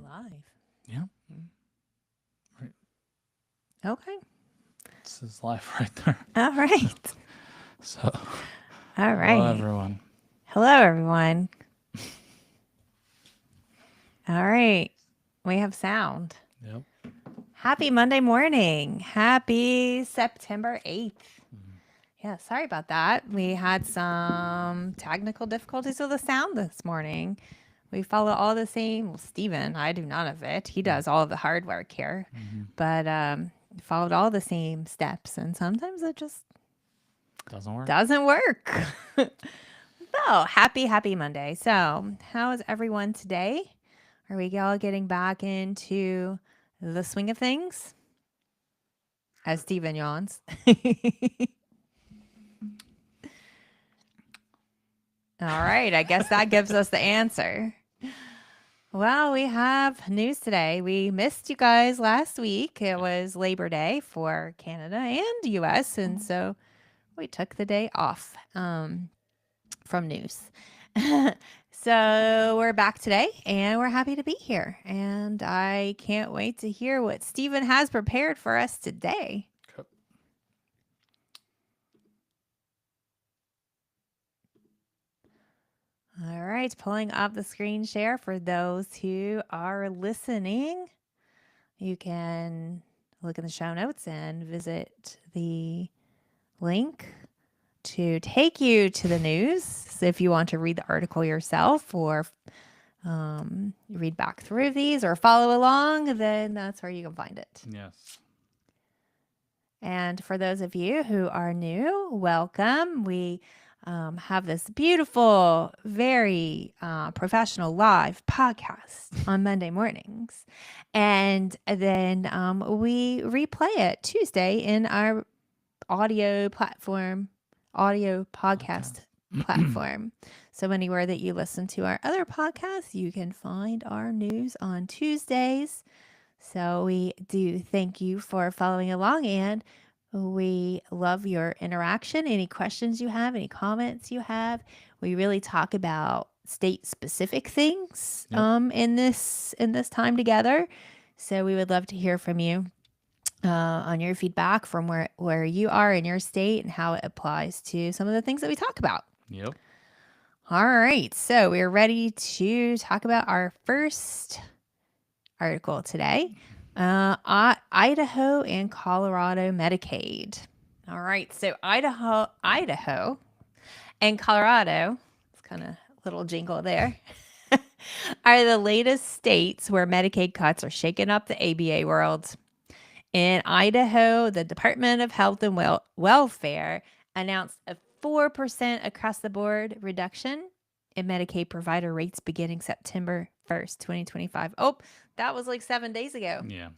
live. Yeah. Right. Okay. This is live right there. All right. So, All hello right. everyone. Hello, everyone. All right. We have sound. Yep. Happy Monday morning. Happy September 8th. Yeah, sorry about that. We had some technical difficulties with the sound this morning. We follow all the same. Well, Steven, I do none of it. He does all of the hard work here. Mm-hmm. But followed all the same steps. And sometimes it just Doesn't work. doesn't work. So, happy Monday. So, how is everyone today? Are we all getting back into the swing of things? As Steven yawns. All right, I guess that gives us the answer. Well, we have news today. We missed you guys last week. It was Labor Day for Canada and US, and so we took the day off from news. So we're back today and we're happy to be here. And I can't wait to hear what Steven has prepared for us today. Okay. All right, pulling up the screen share for those who are listening. You can look in the show notes and visit the link to take you to the news. So if you want to read the article yourself or read back through these or follow along, then that's where you can find it. Yes. And for those of you who are new, welcome. We have this beautiful, very professional live podcast on Monday mornings. And then we replay it Tuesday in our audio podcast platform. So anywhere that you listen to our other podcasts, you can find our news on Tuesdays. So we do thank you for following along, and we love your interaction. Any questions you have, any comments you have. We really talk about state specific things in this time together. So we would love to hear from you on your feedback from where you are in your state and how it applies to some of the things that we talk about. Yep. All right. So we're ready to talk about our first article today. Idaho and Colorado Medicaid. All right. So Idaho and Colorado, it's kind of a little jingle there, are the latest states where Medicaid cuts are shaking up the ABA world. In Idaho, the Department of Health and Welfare announced a 4% across the board reduction in Medicaid provider rates beginning September 1st, 2025. Oh, that was like 7 days ago. Yeah.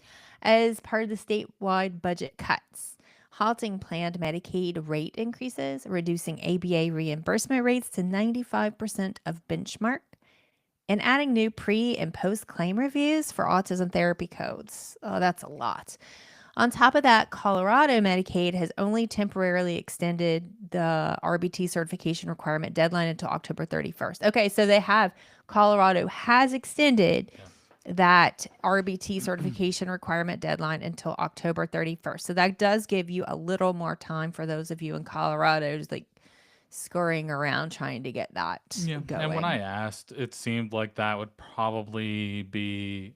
As part of the statewide budget cuts, halting planned Medicaid rate increases, reducing ABA reimbursement rates to 95% of benchmark, and adding new pre and post claim reviews for autism therapy codes. Oh, that's a lot. On top of that, Colorado Medicaid has only temporarily extended the RBT certification requirement deadline until October 31st. Okay, so Colorado has extended that RBT certification requirement deadline until October 31st. So that does give you a little more time for those of you in Colorado just like scurrying around trying to get that going. And when I asked, it seemed like that would probably be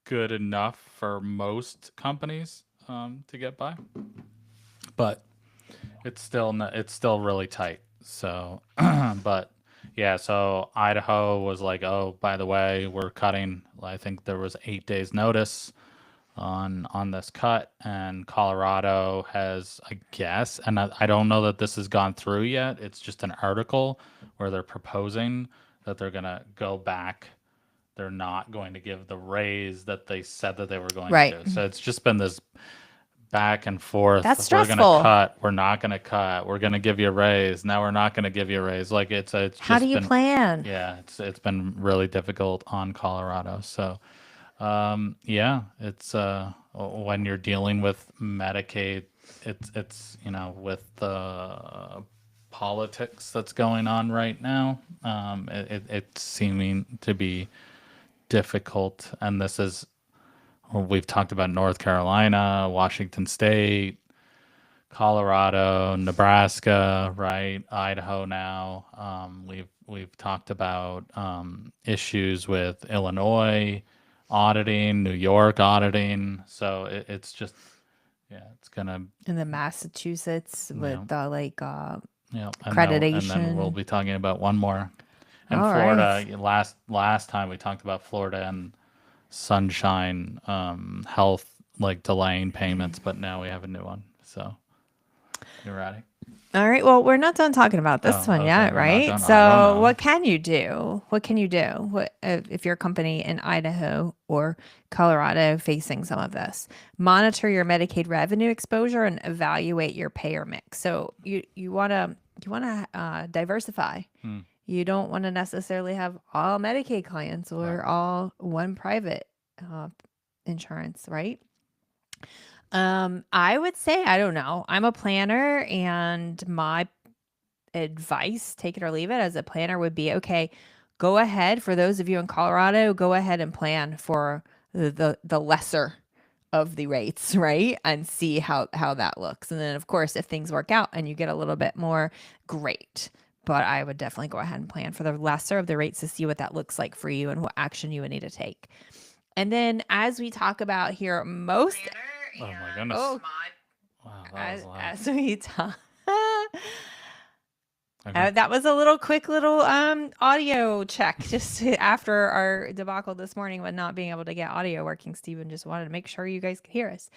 good enough for most companies to get by, but it's still really tight. So, but yeah, so Idaho was like, oh, by the way, we're cutting. I think there was 8 days notice on this cut, and Colorado has, I guess, and I don't know that this has gone through yet. It's just an article where they're proposing that they're gonna go back. They're not going to give the raise that they said that they were going to do. So it's just been this back and forth. That's stressful. We're going to cut. We're not going to cut. We're going to give you a raise. Now we're not going to give you a raise. Like it's how do you plan? Yeah, it's been really difficult on Colorado. So yeah, it's when you're dealing with Medicaid, it's with the politics that's going on right now, it's seeming to be difficult, and this is, well, we've talked about North Carolina, Washington State, Colorado, Nebraska, right? Idaho now. We've talked about issues with Illinois auditing, New York auditing. So it's just, yeah, it's gonna, In the Massachusetts yeah, with the yeah, and then we'll accreditation. be talking about one more. And All right. Florida, last time we talked about Florida and Sunshine Health, like delaying payments, but now we have a new one. So you ready? All right. Well, we're not done talking about this Oh, one okay. yet, We're not right? done. I don't So, know. what can you do? What can you do? What if you're a company in Idaho or Colorado facing some of this? Monitor your Medicaid revenue exposure and evaluate your payer mix. So, you want to diversify. Hmm. You don't want to necessarily have all Medicaid clients or Right. all one private insurance, right? I would say, I don't know. I'm a planner, and my advice, take it or leave it, as a planner would be, okay, go ahead. For those of you in Colorado, go ahead and plan for the lesser of the rates, right? And see how that looks. And then of course, if things work out and you get a little bit more, great. But I would definitely go ahead and plan for the lesser of the rates to see what that looks like for you and what action you would need to take. And then as we talk about here, most Oh my goodness. oh, Wow, that was loud. as we talk. Okay. That was a little quick little audio check just after our debacle this morning with not being able to get audio working. Steven just wanted to make sure you guys could hear us.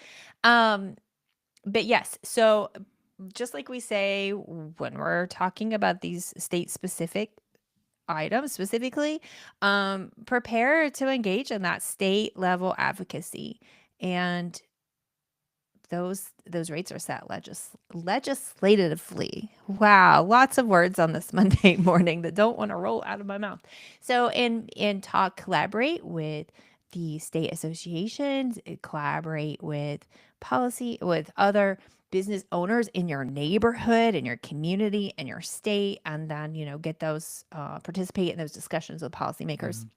But yes, so just like we say when we're talking about these state specific items specifically, prepare to engage in that state level advocacy. And those rates are set legislatively. Wow, lots of words on this Monday morning that don't want to roll out of my mouth. So collaborate with the state associations, collaborate with policy, with other business owners in your neighborhood, in your community, in your state, and then get those participate in those discussions with policymakers. Mm-hmm.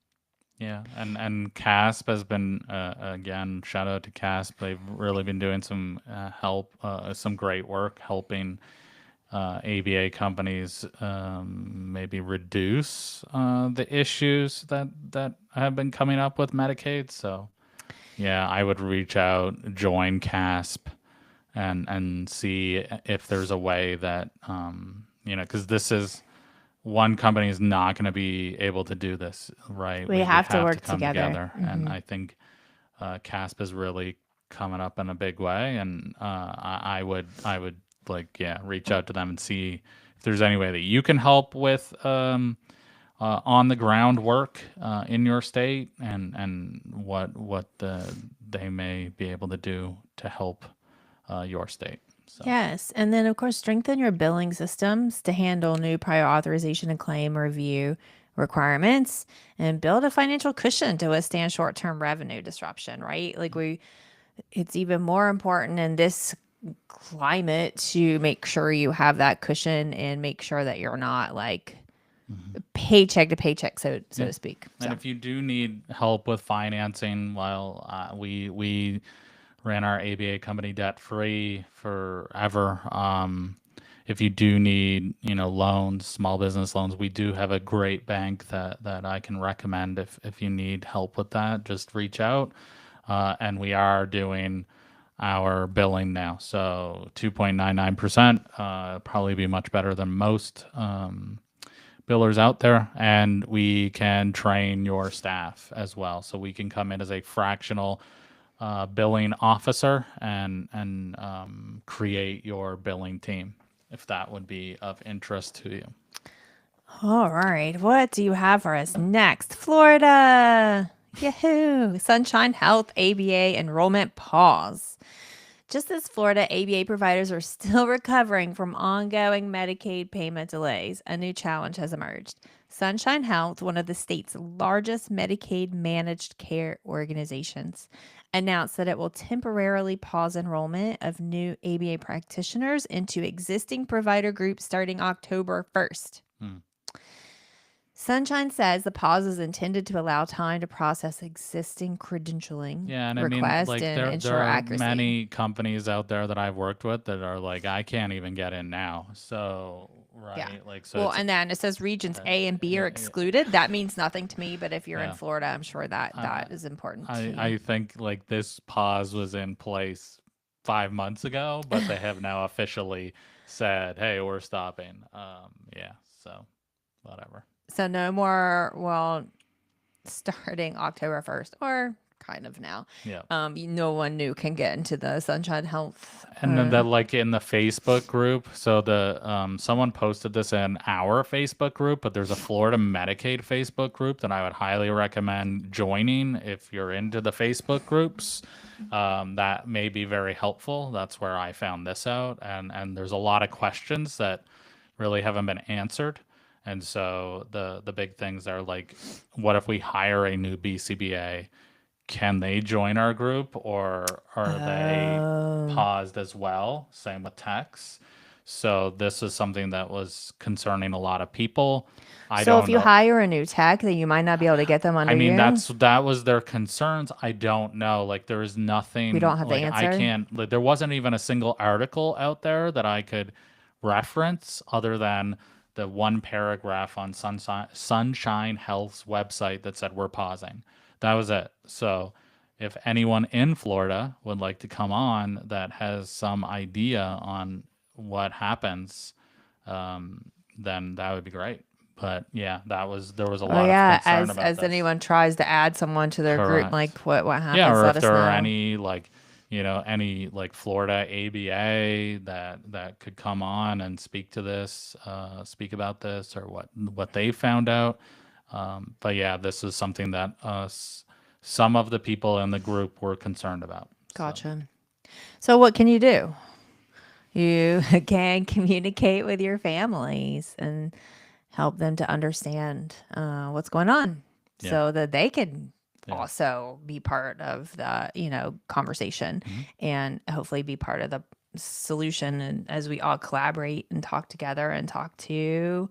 Yeah, and CASP has been again, shout out to CASP. They've really been doing some some great work helping ABA companies maybe reduce the issues that have been coming up with Medicaid. So yeah, I would reach out, join CASP, and see if there's a way that because this is, one company is not going to be able to do this, right? We have to work come together. and I think CASP is really coming up in a big way, and I would reach out to them and see if there's any way that you can help with on the ground work in your state, and what they may be able to do to help your state. So. Yes. And then, of course, strengthen your billing systems to handle new prior authorization and claim review requirements, and build a financial cushion to withstand short term revenue disruption, right? It's even more important in this climate to make sure you have that cushion and make sure that you're not paycheck to paycheck, so to speak. And if you do need help with financing, well, we ran our ABA company debt free forever. If you do need, loans, small business loans, we do have a great bank that I can recommend. If you need help with that, just reach out. And we are doing our billing now. So 2.99%, probably be much better than most billers out there. And we can train your staff as well. So we can come in as a fractional billing officer and create your billing team, if that would be of interest to you. All right. What do you have for us next? Florida. Yahoo! Sunshine Health ABA enrollment pause. Just as Florida ABA providers are still recovering from ongoing Medicaid payment delays, a new challenge has emerged. Sunshine Health, one of the state's largest Medicaid managed care organizations, announced that it will temporarily pause enrollment of new ABA practitioners into existing provider groups starting October 1st. Sunshine says the pause is intended to allow time to process existing credentialing Yeah, and I mean, requests like and there ensure are accuracy. many companies out there that I've worked with that are like, I can't even get in now. So, Yeah. right, like so Well, it's and then it says regions A and B are yeah, excluded. That means nothing to me, but if you're in yeah. Florida, I'm sure that I that is important to you. I think like this pause was in place 5 months ago, but they have now officially said, "Hey, we're stopping." Yeah, so whatever. So no more, well, starting October 1st or kind of now. Yeah. No one new can get into the Sunshine Health. And then that like in the Facebook group, so the someone posted this in our Facebook group, but there's a Florida Medicaid Facebook group that I would highly recommend joining if you're into the Facebook groups. That may be very helpful. That's where I found this out, and there's a lot of questions that really haven't been answered. And so the big things are like, what if we hire a new BCBA? Can they join our group, or are they paused as well? Same with techs. So this is something that was concerning a lot of people. I So if don't you know. hire a new tech, then you might not be able to get them under I mean, you. that was their concerns. I don't know. Like there is nothing. We don't have the like I answer? can't. Like, there wasn't even a single article out there that I could reference other than the one paragraph on Sunshine Health's website that said we're pausing. That was it. So if anyone in Florida would like to come on that has some idea on what happens, then that would be great. But yeah, there was a Oh lot of yeah, concern about as this. anyone tries to add someone to their group, Correct. like what happens? Yeah, or Let if us there know. are any like, any like Florida ABA that could come on and speak to this, speak about this, or what they found out. But yeah, this is something that some of the people in the group were concerned about. Gotcha. So what can you do? You can communicate with your families and help them to understand what's going on, Yeah. so that they can Yeah. also be part of the conversation and hopefully be part of the solution. And as we all collaborate and talk together and talk to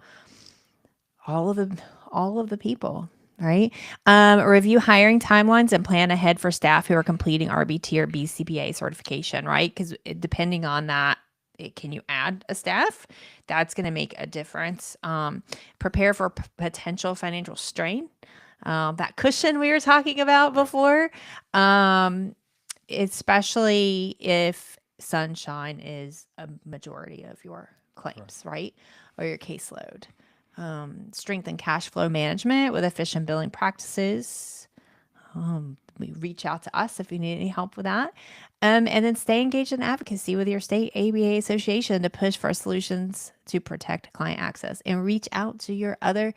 all of the people. Right. Review hiring timelines and plan ahead for staff who are completing RBT or BCBA certification. Right. Because depending on that, can you add a staff? That's going to make a difference. Prepare for potential financial strain. That cushion we were talking about before, especially if Sunshine is a majority of your claims, right? Or your caseload. Strengthen cash flow management with efficient billing practices. Reach out to us if you need any help with that. And then stay engaged in advocacy with your state ABA association to push for solutions to protect client access, and reach out to your other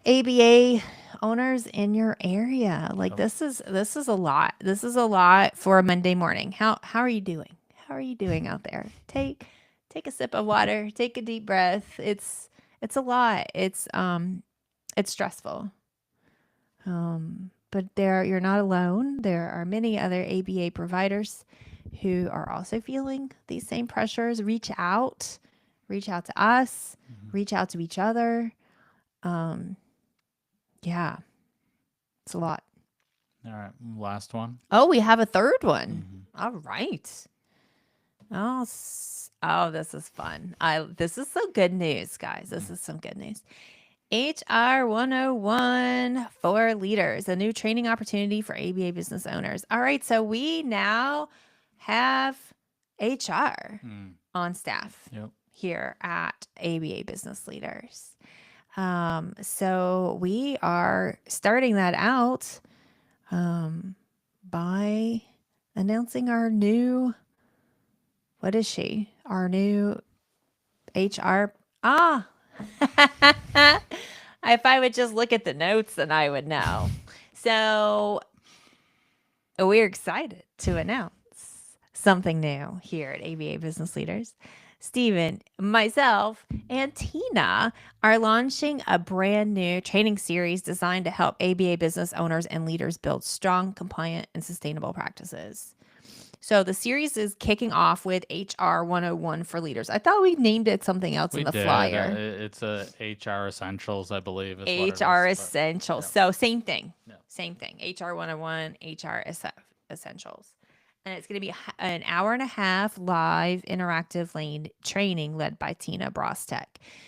ABA owners in your area. Like this is a lot. This is a lot for a Monday morning. How are you doing? How are you doing out there? Take a sip of water, take a deep breath. It's a lot. It's stressful. But you're not alone. There are many other ABA providers who are also feeling these same pressures. Reach out to us, reach out to each other. Yeah, it's a lot. All right, last one. Oh, we have a third one. All right. Oh, this is fun. This is some good news, guys. This is some good news. HR 101 for leaders, a new training opportunity for ABA business owners. All right, so we now have HR on staff here at ABA Business Leaders. So we are starting that out by announcing our new, what is she? Our new HR. If I would just look at the notes, then I would know. So we're excited to announce something new here at ABA Business Leaders. Stephen, myself, and Tina are launching a brand new training series designed to help ABA business owners and leaders build strong, compliant, and sustainable practices. So the series is kicking off with HR 101 for leaders. I thought we named it something else We in the did. flyer. It's a HR Essentials, I believe, is what it HR is. But Essentials. yeah, So same thing. yeah. Same thing. HR 101, HR Essentials. And it's going to be an hour and a half live interactive lane training led by Tina Brostek.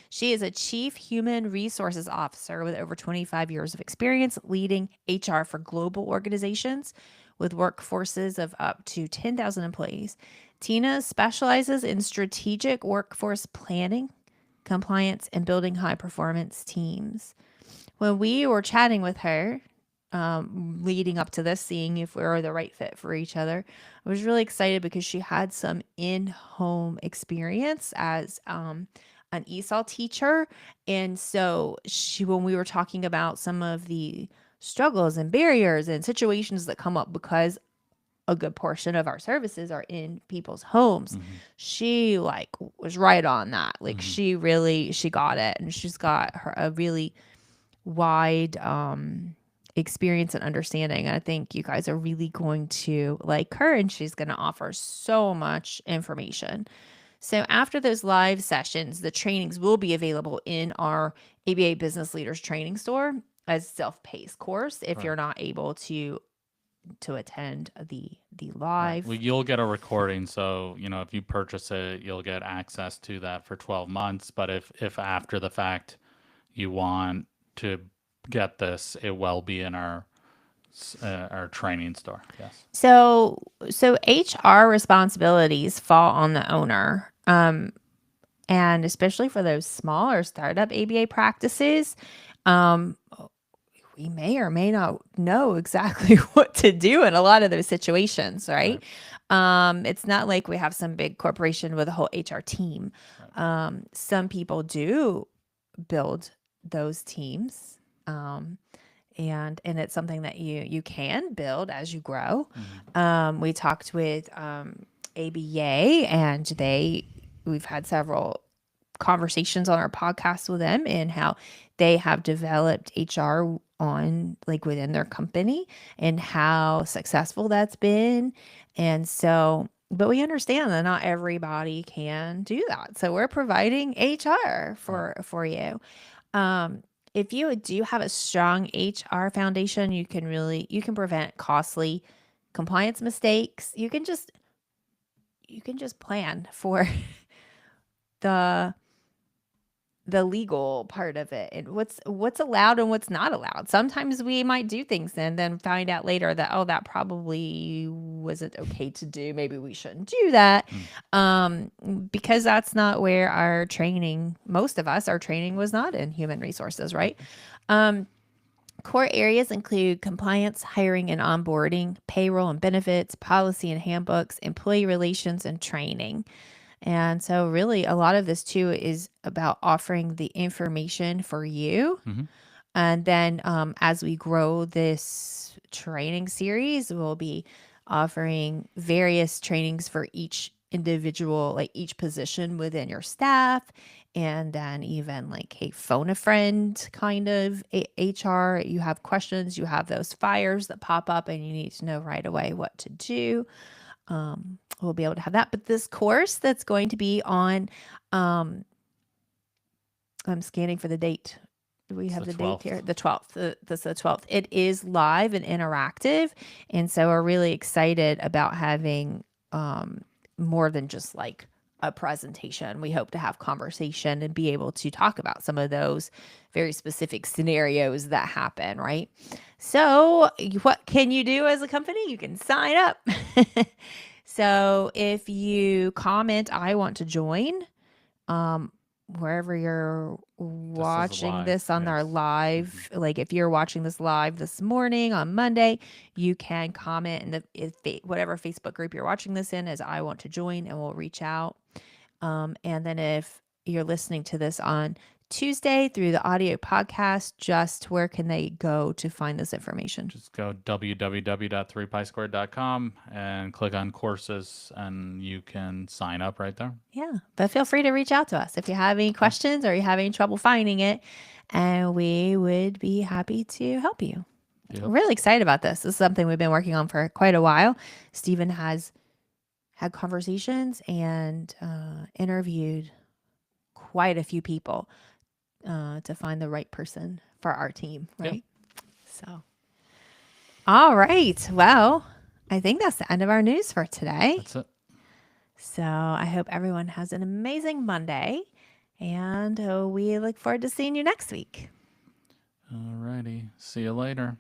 She is a chief human resources officer with over 25 years of experience leading HR for global organizations with workforces of up to 10,000 employees. Tina specializes in strategic workforce planning, compliance, and building high performance teams. When we were chatting with her, leading up to this, seeing if we were the right fit for each other, I was really excited because she had some in-home experience as an ESOL teacher. And so when we were talking about some of the struggles and barriers and situations that come up because a good portion of our services are in people's homes, she was right on that. She got it, and she's got a really wide experience and understanding. I think you guys are really going to like her, and she's going to offer so much information. So after those live sessions, the trainings will be available in our ABA Business Leaders Training Store as self-paced course if you're not able to attend the live. Well, you'll get a recording, so if you purchase it, you'll get access to that for 12 months. But if after the fact you want to get this, it will be in our training store. Yes. So HR responsibilities fall on the owner. And especially for those smaller startup ABA practices, we may or may not know exactly what to do in a lot of those situations, right? It's not like we have some big corporation with a whole HR team. Some people do build those teams. And it's something that you can build as you grow. We talked with ABA, and we've had several conversations on our podcast with them and how they have developed HR on within their company and how successful that's been. And so, but we understand that not everybody can do that. So we're providing HR for you. If you do have a strong HR foundation, you can prevent costly compliance mistakes. You can just plan for the legal part of it and what's allowed and what's not allowed. Sometimes we might do things and then find out later that, oh, that probably wasn't okay to do. Maybe we shouldn't do that. Because that's not where our training was not in human resources, right? Core areas include compliance, hiring and onboarding, payroll and benefits, policy and handbooks, employee relations, and training. And so really a lot of this too is about offering the information for you. And then as we grow this training series, we'll be offering various trainings for each individual, each position within your staff. And then even a phone a friend kind of HR. You have questions, you have those fires that pop up and you need to know right away what to do. We'll be able to have that. But this course that's going to be on, I'm scanning for the date. Do we have the date here? The 12th. This is the 12th. It is live and interactive. And so we're really excited about having more than just a presentation. We hope to have conversation and be able to talk about some of those very specific scenarios that happen, right? So what can you do as a company? You can sign up. So if you comment, I want to join, wherever you're watching this on our live, if you're watching this live this morning on Monday, you can comment in whatever Facebook group you're watching this in as I want to join, and we'll reach out. And then if you're listening to this on Tuesday through the audio podcast, where can they go to find this information? Just go www.3pisquared.com and click on courses, and you can sign up right there. Yeah, but feel free to reach out to us if you have any questions or you're having trouble finding it, and we would be happy to help you. Yep. We're really excited about this. This is something we've been working on for quite a while. Stephen has had conversations and interviewed quite a few people to find the right person for our team, right? So, all right. Well, I think that's the end of our news for today. That's it. So I hope everyone has an amazing Monday, and we look forward to seeing you next week. Alrighty. See you later.